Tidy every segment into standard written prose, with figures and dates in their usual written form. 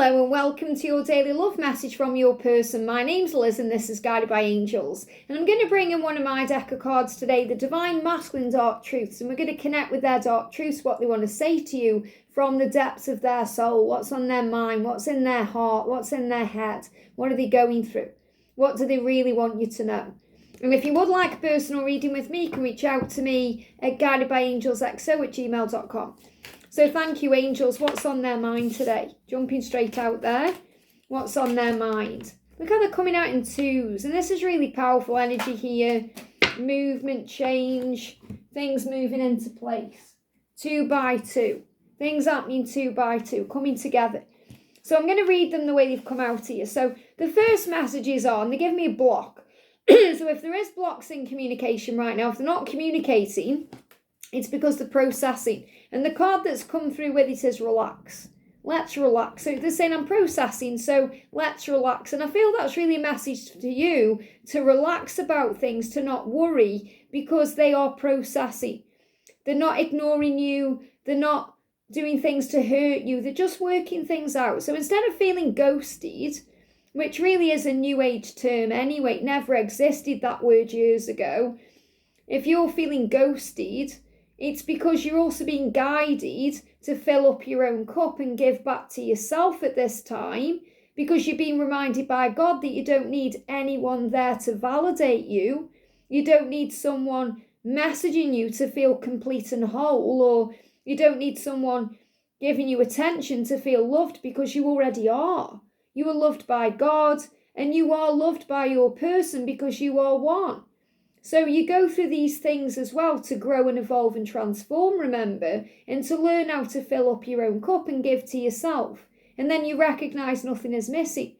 Hello and welcome to your daily love message from your person. My name's Liz and this is Guided by Angels. And I'm going to bring in one of my deck of cards today, the Divine Masculine Dark Truths. And we're going to connect with their dark truths, what they want to say to you from the depths of their soul. What's on their mind, what's in their heart, what's in their head. What are they going through? What do they really want you to know? And if you would like a personal reading with me, you can reach out to me at guidedbyangelsxo@gmail.com. So thank you, angels. What's on their mind today? Jumping straight out there. What's on their mind? Look how they're coming out in twos. And this is really powerful energy here. Movement, change, things moving into place. 2 by 2. Things happening 2 by 2, coming together. So I'm going to read them the way they've come out here. So the first message is on. They give me a block. So if there is blocks in communication right now, if they're not communicating, it's because they're processing. And the card that's come through with it is relax. Let's relax. So they're saying I'm processing, so let's relax. And I feel that's really a message to you to relax about things, to not worry because they are processing. They're not ignoring you. They're not doing things to hurt you. They're just working things out. So instead of feeling ghosted, which really is a new age term anyway, it never existed, that word, years ago. If you're feeling ghosted, it's because you're also being guided to fill up your own cup and give back to yourself at this time, because you're being reminded by God that you don't need anyone there to validate you. You don't need someone messaging you to feel complete and whole, or you don't need someone giving you attention to feel loved, because you already are. You are loved by God and you are loved by your person because you are one. So you go through these things as well to grow and evolve and transform, remember, and to learn how to fill up your own cup and give to yourself. And then you recognise nothing is missing.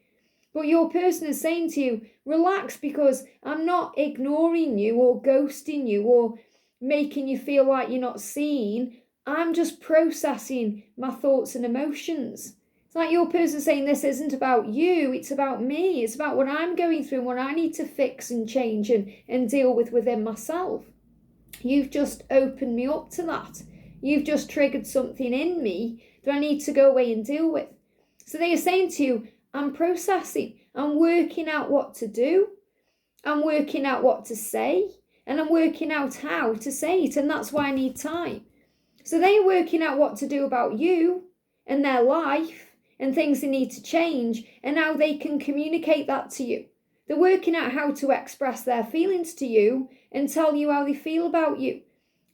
But your person is saying to you, relax, because I'm not ignoring you or ghosting you or making you feel like you're not seen. I'm just processing my thoughts and emotions. It's like your person saying this isn't about you, it's about me. It's about what I'm going through and what I need to fix and change and deal with within myself. You've just opened me up to that. You've just triggered something in me that I need to go away and deal with. So they are saying to you, I'm processing. I'm working out what to do. I'm working out what to say. And I'm working out how to say it. And that's why I need time. So they're working out what to do about you and their life, and things they need to change, and how they can communicate that to you. They're working out how to express their feelings to you and tell you how they feel about you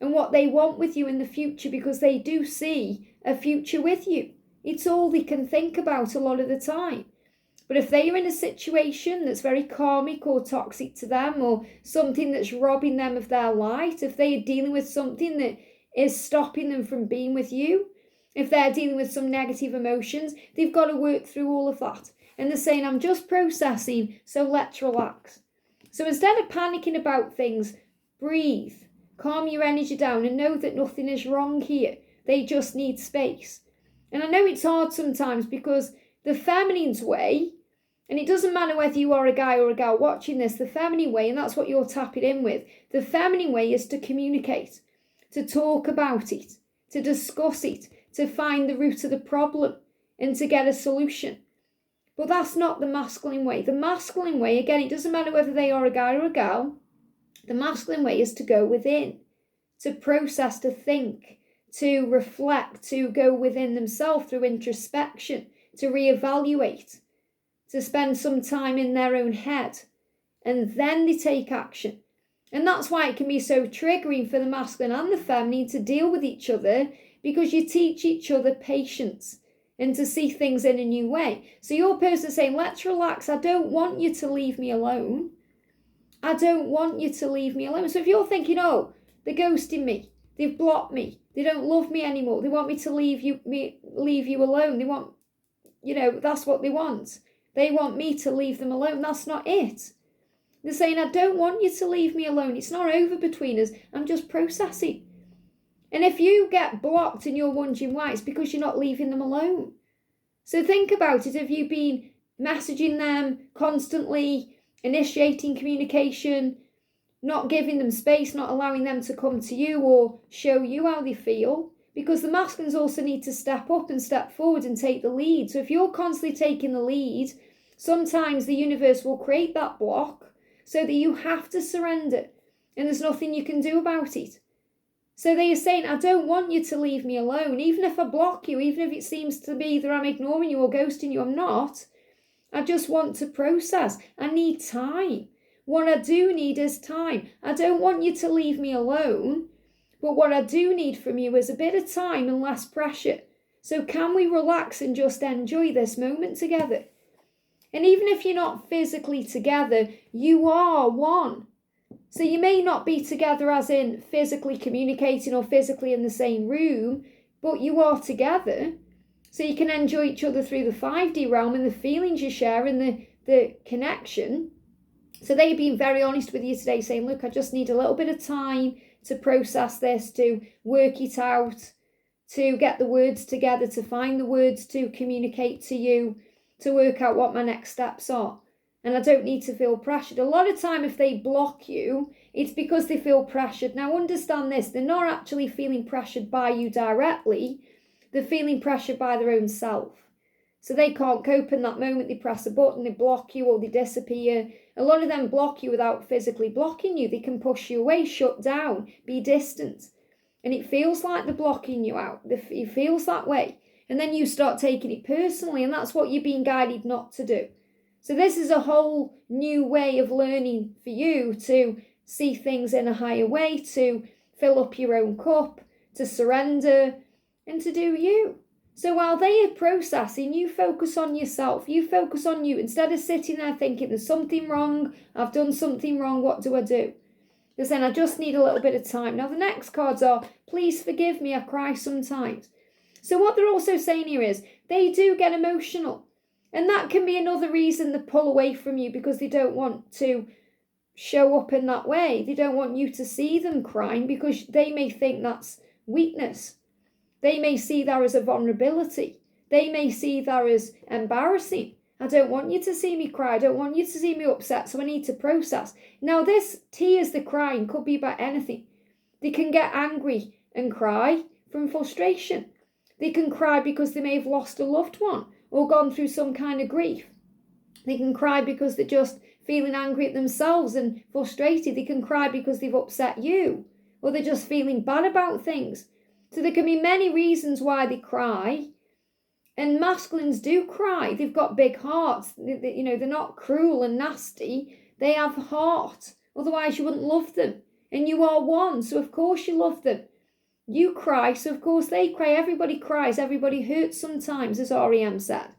and what they want with you in the future, because they do see a future with you. It's all they can think about a lot of the time. But if they are in a situation that's very karmic or toxic to them, or something that's robbing them of their light, if they are dealing with something that is stopping them from being with you, if they're dealing with some negative emotions, they've got to work through all of that. And they're saying, I'm just processing, so let's relax. So instead of panicking about things, breathe, calm your energy down and know that nothing is wrong here. They just need space. And I know it's hard sometimes, because the feminine's way, and it doesn't matter whether you are a guy or a girl watching this, the feminine way, and that's what you're tapping in with, the feminine way is to communicate, to talk about it, to discuss it, to find the root of the problem and to get a solution. But that's not the masculine way. The masculine way, again, it doesn't matter whether they are a guy or a girl, the masculine way is to go within, to process, to think, to reflect, to go within themselves through introspection, to reevaluate, to spend some time in their own head, and then they take action. And that's why it can be so triggering for the masculine and the feminine to deal with each other, because you teach each other patience and to see things in a new way. So your person saying, let's relax. I don't want you to leave me alone. I don't want you to leave me alone. So if you're thinking, oh, they're ghosting me, they've blocked me, they don't love me anymore, they want me to leave you alone. They want, that's what they want. They want me to leave them alone. That's not it. They're saying, I don't want you to leave me alone. It's not over between us. I'm just processing. And if you get blocked and you're wondering why, it's because you're not leaving them alone. So think about it. Have you been messaging them constantly, initiating communication, not giving them space, not allowing them to come to you or show you how they feel? because the masculines also need to step up and step forward and take the lead. So if you're constantly taking the lead, sometimes the universe will create that block so that you have to surrender and there's nothing you can do about it. So they are saying, I don't want you to leave me alone. Even if I block you, even if it seems to be that I'm ignoring you or ghosting you, I'm not. I just want to process. I need time. What I do need is time. I don't want you to leave me alone, but what I do need from you is a bit of time and less pressure. So can we relax and just enjoy this moment together? And even if you're not physically together, you are one. So you may not be together as in physically communicating or physically in the same room, but you are together. So you can enjoy each other through the 5D realm and the feelings you share and the connection. So they've been very honest with you today, saying, look, I just need a little bit of time to process this, to work it out, to get the words together, to find the words to communicate to you, to work out what my next steps are. And I don't need to feel pressured. A lot of time if they block you, it's because they feel pressured. Now understand this, they're not actually feeling pressured by you directly, they're feeling pressured by their own self. So they can't cope in that moment, they press a button, they block you or they disappear. A lot of them block you without physically blocking you. They can push you away, shut down, be distant. And it feels like they're blocking you out. It feels that way. And then you start taking it personally, and that's what you're being guided not to do. So this is a whole new way of learning for you to see things in a higher way, to fill up your own cup, to surrender, and to do you. So while they are processing, you focus on yourself, you focus on you, instead of sitting there thinking there's something wrong, I've done something wrong, what do I do? Because then I just need a little bit of time. Now the next cards are, please forgive me, I cry sometimes. So what they're also saying here is, they do get emotional. And that can be another reason they pull away from you, because they don't want to show up in that way. They don't want you to see them crying, because they may think that's weakness. They may see that as a vulnerability. They may see that as embarrassing. I don't want you to see me cry. I don't want you to see me upset, so I need to process. Now this tears they're crying could be about anything. They can get angry and cry from frustration. They can cry because they may have lost a loved one or gone through some kind of grief. They can cry because they're just feeling angry at themselves and frustrated. They can cry because they've upset you, or they're just feeling bad about things. So there can be many reasons why they cry. And masculines do cry. They've got big hearts. They're not cruel and nasty. They have a heart. Otherwise you wouldn't love them. And you are one, so of course you love them. You cry, so of course they cry. Everybody cries. Everybody hurts sometimes, as REM said.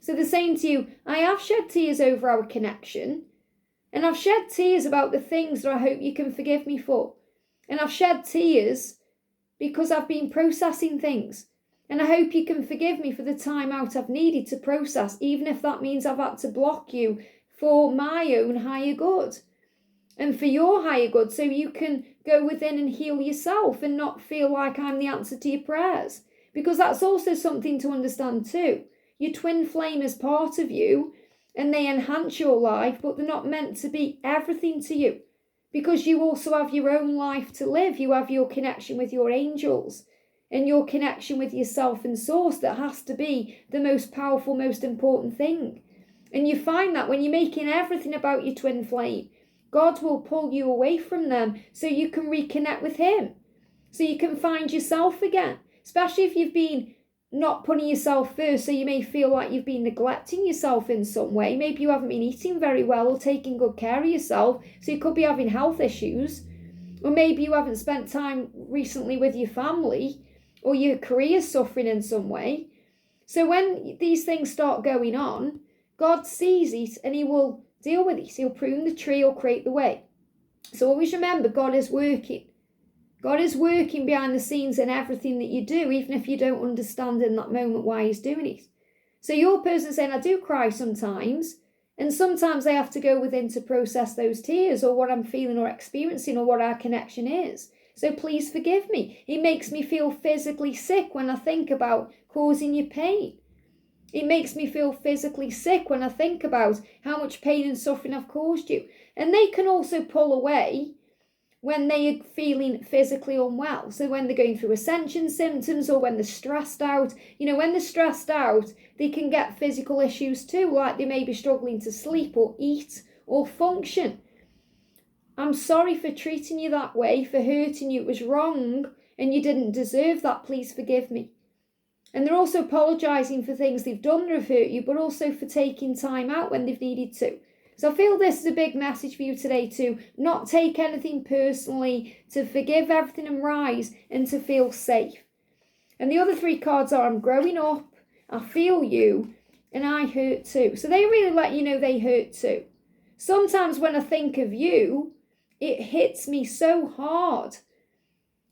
So they're saying to you, I have shed tears over our connection. And I've shed tears about the things that I hope you can forgive me for. And I've shed tears because I've been processing things. And I hope you can forgive me for the time out I've needed to process, even if that means I've had to block you for my own higher good. And for your higher good, so you can go within and heal yourself and not feel like I'm the answer to your prayers. Because that's also something to understand too. Your twin flame is part of you and they enhance your life, but they're not meant to be everything to you. Because you also have your own life to live. You have your connection with your angels and your connection with yourself and source that has to be the most powerful, most important thing. And you find that when you're making everything about your twin flame, God will pull you away from them so you can reconnect with him. So you can find yourself again. Especially if you've been not putting yourself first, so you may feel like you've been neglecting yourself in some way. Maybe you haven't been eating very well or taking good care of yourself, so you could be having health issues. Or maybe you haven't spent time recently with your family, or your career's suffering in some way. So when these things start going on, God sees it and he will deal with it. He'll prune the tree or create the way. So always remember, God is working. God is working behind the scenes in everything that you do, even if you don't understand in that moment why he's doing it. So your person saying, I do cry sometimes, and sometimes I have to go within to process those tears or what I'm feeling or experiencing or what our connection is. So please forgive me. It makes me feel physically sick when I think about causing you pain. It makes me feel physically sick when I think about how much pain and suffering I've caused you. And they can also pull away when they are feeling physically unwell. So when they're going through ascension symptoms, or when they're stressed out. When they're stressed out, they can get physical issues too, like they may be struggling to sleep or eat or function. I'm sorry for treating you that way, for hurting you. It was wrong and you didn't deserve that. Please forgive me. And they're also apologising for things they've done that have hurt you, but also for taking time out when they've needed to. So I feel this is a big message for you today, to not take anything personally, to forgive everything and rise, and to feel safe. And the other 3 cards are, I'm growing up, I feel you, and I hurt too. So they really let you know they hurt too. Sometimes when I think of you, it hits me so hard.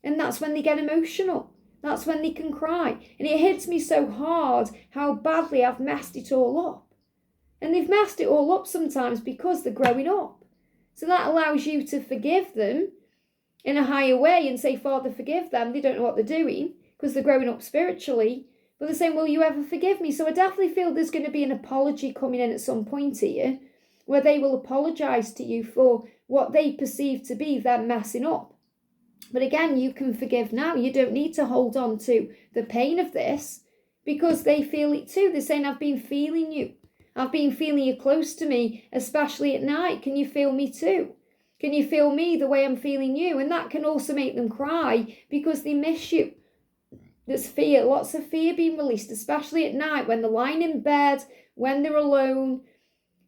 And that's when they get emotional. That's when they can cry. And it hits me so hard how badly I've messed it all up. And they've messed it all up sometimes because they're growing up. So that allows you to forgive them in a higher way and say, Father, forgive them. They don't know what they're doing because they're growing up spiritually. But they're saying, will you ever forgive me? So I definitely feel there's going to be an apology coming in at some point here, where they will apologise to you for what they perceive to be them messing up. But again, you can forgive now. You don't need to hold on to the pain of this, because they feel it too. They're saying, I've been feeling you. I've been feeling you close to me, especially at night. Can you feel me too? Can you feel me the way I'm feeling you? And that can also make them cry because they miss you. There's fear, lots of fear being released, especially at night when they're lying in bed, when they're alone.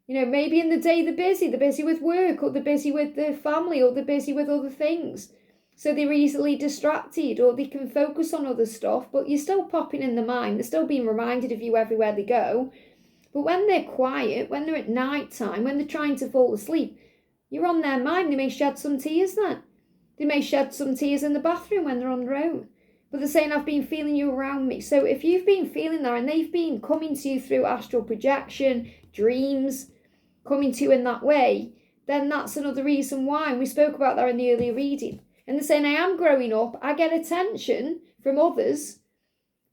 Maybe in the day they're busy with work, or they're busy with their family, or they're busy with other things. So they're easily distracted, or they can focus on other stuff, but you're still popping in the mind. They're still being reminded of you everywhere they go. But when they're quiet, when they're at night time, when they're trying to fall asleep, you're on their mind. They may shed some tears then. They may shed some tears in the bathroom when they're on their own. But they're saying, I've been feeling you around me. So if you've been feeling that and they've been coming to you through astral projection, dreams, coming to you in that way, then that's another reason why. And we spoke about that in the earlier reading. And they're saying, I am growing up. I get attention from others,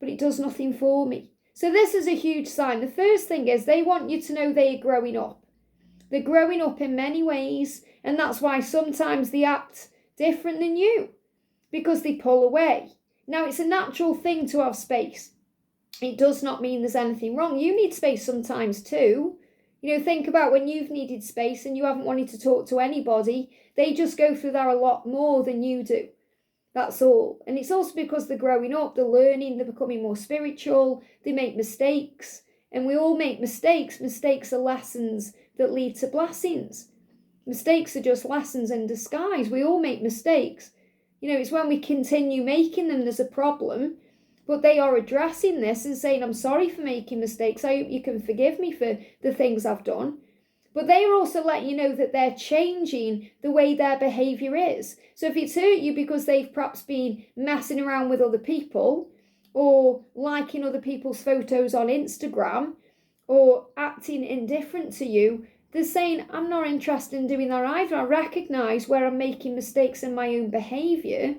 but it does nothing for me. So this is a huge sign. The first thing is they want you to know they are growing up. They're growing up in many ways, and that's why sometimes they act different than you, because they pull away. Now, it's a natural thing to have space. It does not mean there's anything wrong. You need space sometimes too. Think about when you've needed space and you haven't wanted to talk to anybody. They just go through that a lot more than you do. That's all. And it's also because they're growing up, they're learning, they're becoming more spiritual, they make mistakes. And we all make mistakes. Mistakes are lessons that lead to blessings. Mistakes are just lessons in disguise. We all make mistakes. It's when we continue making them there's a problem. But they are addressing this and saying, I'm sorry for making mistakes. I hope you can forgive me for the things I've done. But they are also letting you know that they're changing the way their behaviour is. So if it's hurt you because they've perhaps been messing around with other people, or liking other people's photos on Instagram, or acting indifferent to you, they're saying, I'm not interested in doing that either. I recognise where I'm making mistakes in my own behaviour,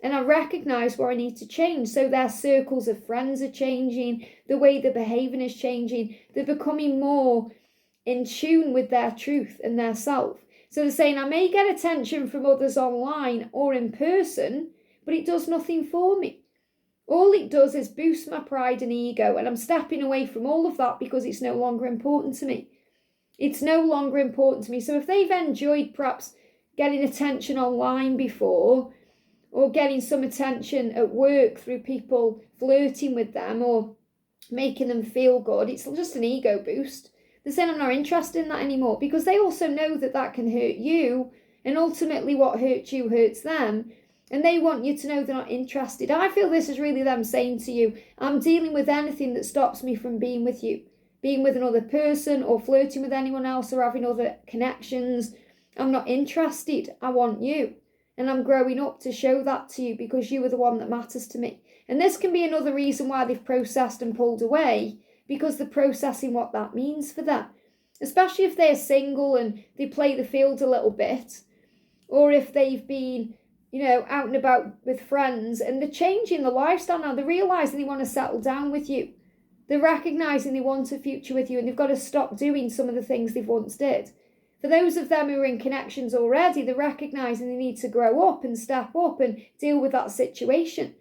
and I recognise where I need to change. So their circles of friends are changing, the way they're behaving is changing. They're becoming more in tune with their truth and their self. So they're saying, I may get attention from others online or in person, but it does nothing for me. All it does is boost my pride and ego, and I'm stepping away from all of that because it's no longer important to me. It's no longer important to me. So if they've enjoyed perhaps getting attention online before, or getting some attention at work through people flirting with them or making them feel good, it's just an ego boost. They're saying, I'm not interested in that anymore, because they also know that that can hurt you, and ultimately what hurts you hurts them, and they want you to know they're not interested. I feel this is really them saying to you, I'm dealing with anything that stops me from being with you, being with another person or flirting with anyone else or having other connections. I'm not interested. I want you. And I'm growing up to show that to you, because you are the one that matters to me. And this can be another reason why they've processed and pulled away, because they're processing what that means for them. Especially if they're single and they play the field a little bit, or if they've been, out and about with friends and they're changing the lifestyle now. They're realising they want to settle down with you. They're recognising they want a future with you, and they've got to stop doing some of the things they've once did. For those of them who are in connections already, they're recognising they need to grow up and step up and deal with that situation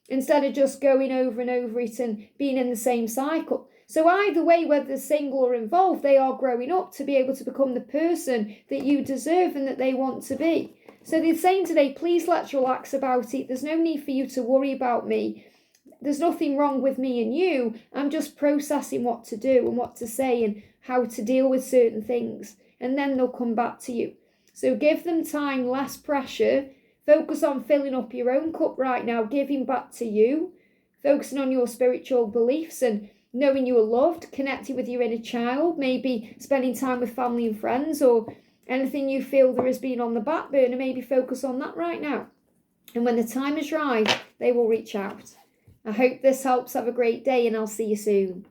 instead of just going over and over it and being in the same cycle. So either way, whether they're single or involved, they are growing up to be able to become the person that you deserve and that they want to be. So they're saying today, please let's relax about it. There's no need for you to worry about me. There's nothing wrong with me and you. I'm just processing what to do and what to say and how to deal with certain things. And then they'll come back to you. So give them time, less pressure. Focus on filling up your own cup right now, giving back to you. Focusing on your spiritual beliefs and knowing you are loved, connecting with your inner child, maybe spending time with family and friends, or anything you feel there has been on the back burner, maybe focus on that right now. And when the time is right, they will reach out. I hope this helps. Have a great day and I'll see you soon.